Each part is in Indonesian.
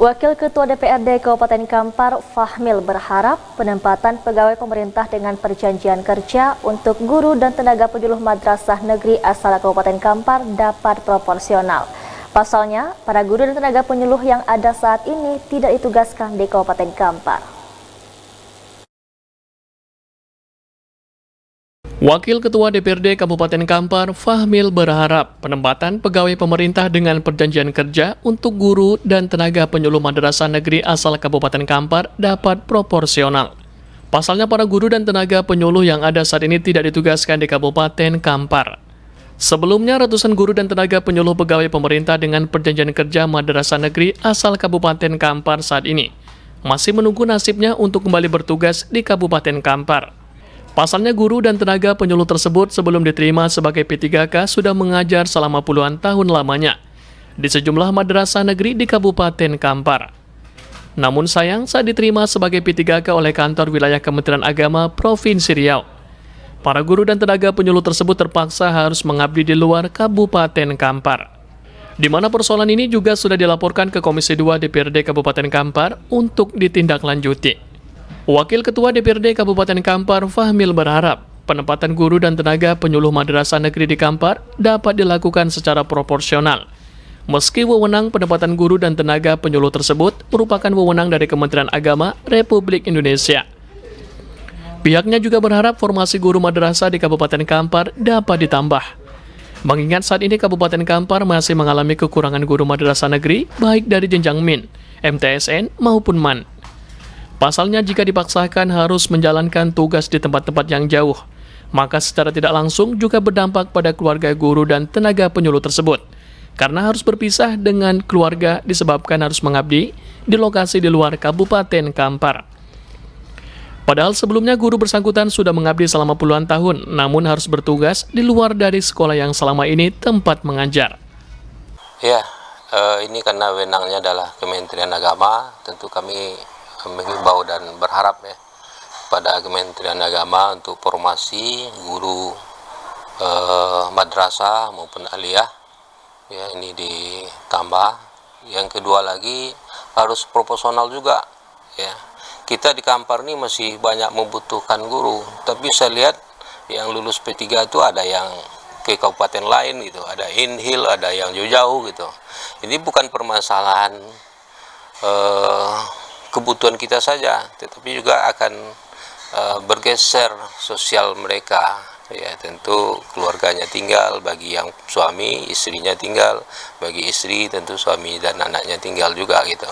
Wakil Ketua DPRD Kabupaten Kampar, Fahmil, berharap penempatan pegawai pemerintah dengan perjanjian kerja untuk guru dan tenaga penyuluh madrasah negeri asal Kabupaten Kampar dapat proporsional. Pasalnya, para guru dan tenaga penyuluh yang ada saat ini tidak ditugaskan di Kabupaten Kampar. Wakil Ketua DPRD Kabupaten Kampar, Fahmil, berharap penempatan pegawai pemerintah dengan perjanjian kerja untuk guru dan tenaga penyuluh madrasah negeri asal Kabupaten Kampar dapat proporsional. Pasalnya para guru dan tenaga penyuluh yang ada saat ini tidak ditugaskan di Kabupaten Kampar. Sebelumnya, ratusan guru dan tenaga penyuluh pegawai pemerintah dengan perjanjian kerja madrasah negeri asal Kabupaten Kampar saat ini masih menunggu nasibnya untuk kembali bertugas di Kabupaten Kampar. Pasalnya guru dan tenaga penyuluh tersebut sebelum diterima sebagai P3K sudah mengajar selama puluhan tahun lamanya di sejumlah madrasah negeri di Kabupaten Kampar. Namun sayang saat diterima sebagai P3K oleh kantor wilayah Kementerian Agama Provinsi Riau, para guru dan tenaga penyuluh tersebut terpaksa harus mengabdi di luar Kabupaten Kampar. Di mana persoalan ini juga sudah dilaporkan ke Komisi 2 DPRD Kabupaten Kampar untuk ditindaklanjuti. Wakil Ketua DPRD Kabupaten Kampar, Fahmil, berharap penempatan guru dan tenaga penyuluh madrasah negeri di Kampar dapat dilakukan secara proporsional. Meski wewenang penempatan guru dan tenaga penyuluh tersebut merupakan wewenang dari Kementerian Agama Republik Indonesia. Pihaknya juga berharap formasi guru madrasah di Kabupaten Kampar dapat ditambah. Mengingat saat ini Kabupaten Kampar masih mengalami kekurangan guru madrasah negeri baik dari jenjang MIN, MTSN maupun MAN. Pasalnya jika dipaksakan harus menjalankan tugas di tempat-tempat yang jauh, maka secara tidak langsung juga berdampak pada keluarga guru dan tenaga penyuluh tersebut. Karena harus berpisah dengan keluarga disebabkan harus mengabdi di lokasi di luar Kabupaten Kampar. Padahal sebelumnya guru bersangkutan sudah mengabdi selama puluhan tahun, namun harus bertugas di luar dari sekolah yang selama ini tempat mengajar. Ya, ini karena wewenangnya adalah Kementerian Agama, tentu kami mengimbau dan berharap ya pada Kementerian Agama untuk formasi guru madrasah maupun aliyah ya ini ditambah. Yang kedua lagi harus proporsional juga ya. Kita di Kampar ini masih banyak membutuhkan guru, tapi saya lihat yang lulus P3 itu ada yang ke kabupaten lain gitu, ada inhil, ada yang jauh-jauh gitu. Ini bukan permasalahan kebutuhan kita saja, tetapi juga akan bergeser sosial mereka ya, tentu keluarganya tinggal, bagi yang suami istrinya tinggal, bagi istri tentu suami dan anaknya tinggal juga gitu.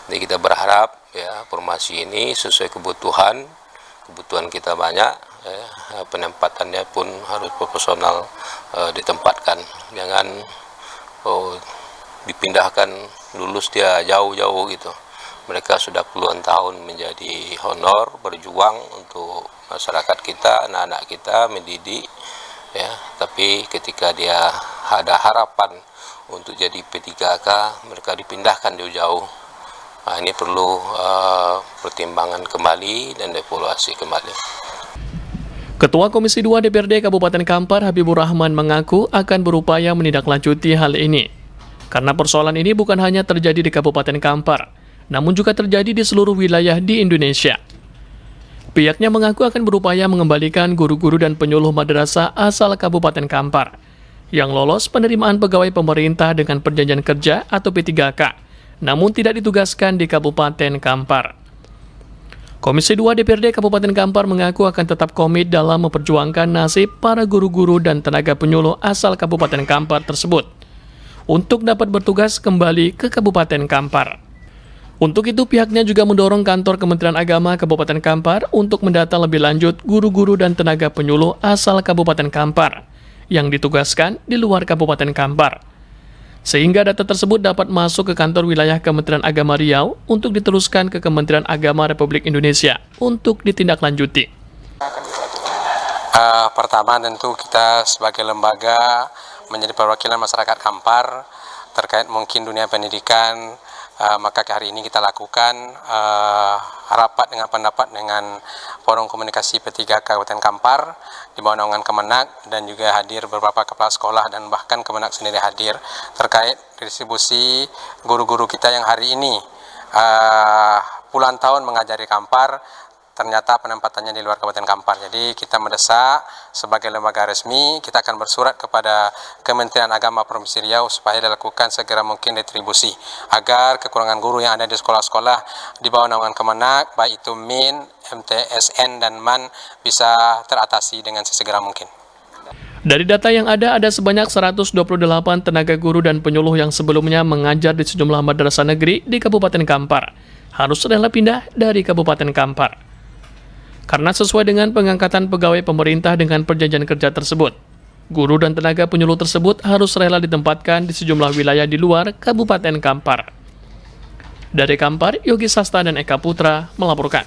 Jadi kita berharap ya formasi ini sesuai kebutuhan kita banyak ya, penempatannya pun harus proporsional ditempatkan, jangan dipindahkan lulus dia jauh-jauh gitu. Mereka sudah puluhan tahun menjadi honor, berjuang untuk masyarakat kita, anak-anak kita, mendidik, ya. Tapi ketika dia ada harapan untuk jadi P3K, mereka dipindahkan jauh-jauh. Nah, ini perlu pertimbangan kembali dan evaluasi kembali. Ketua Komisi 2 DPRD Kabupaten Kampar, Habibur Rahman, mengaku akan berupaya menindaklanjuti hal ini. Karena persoalan ini bukan hanya terjadi di Kabupaten Kampar, namun juga terjadi di seluruh wilayah di Indonesia. Pihaknya mengaku akan berupaya mengembalikan guru-guru dan penyuluh madrasah asal Kabupaten Kampar yang lolos penerimaan pegawai pemerintah dengan perjanjian kerja atau P3K, namun tidak ditugaskan di Kabupaten Kampar. Komisi 2 DPRD Kabupaten Kampar mengaku akan tetap komit dalam memperjuangkan nasib para guru-guru dan tenaga penyuluh asal Kabupaten Kampar tersebut untuk dapat bertugas kembali ke Kabupaten Kampar. Untuk itu pihaknya juga mendorong kantor Kementerian Agama Kabupaten Kampar untuk mendata lebih lanjut guru-guru dan tenaga penyuluh asal Kabupaten Kampar yang ditugaskan di luar Kabupaten Kampar, sehingga data tersebut dapat masuk ke kantor wilayah Kementerian Agama Riau untuk diteruskan ke Kementerian Agama Republik Indonesia untuk ditindaklanjuti. Pertama tentu kita sebagai lembaga menjadi perwakilan masyarakat Kampar terkait mungkin dunia pendidikan. Maka hari ini kita lakukan rapat dengan pendapat dengan Forum Komunikasi P3K Kabupaten Kampar di bawah naungan Kemenak, dan juga hadir beberapa kepala sekolah dan bahkan Kemenak sendiri hadir terkait distribusi guru-guru kita yang hari ini puluhan tahun mengajari Kampar, ternyata penempatannya di luar Kabupaten Kampar. Jadi kita mendesak sebagai lembaga resmi, kita akan bersurat kepada Kementerian Agama Provinsi Riau supaya dilakukan segera mungkin retribusi agar kekurangan guru yang ada di sekolah-sekolah di bawah naungan Kemenak, baik itu MIN, MTSN dan MAN, bisa teratasi dengan sesegera mungkin. Dari data yang ada sebanyak 128 tenaga guru dan penyuluh yang sebelumnya mengajar di sejumlah madrasah negeri di Kabupaten Kampar harus rela pindah dari Kabupaten Kampar. Karena sesuai dengan pengangkatan pegawai pemerintah dengan perjanjian kerja tersebut, guru dan tenaga penyuluh tersebut harus rela ditempatkan di sejumlah wilayah di luar Kabupaten Kampar. Dari Kampar, Yogi Sasta dan Eka Putra melaporkan.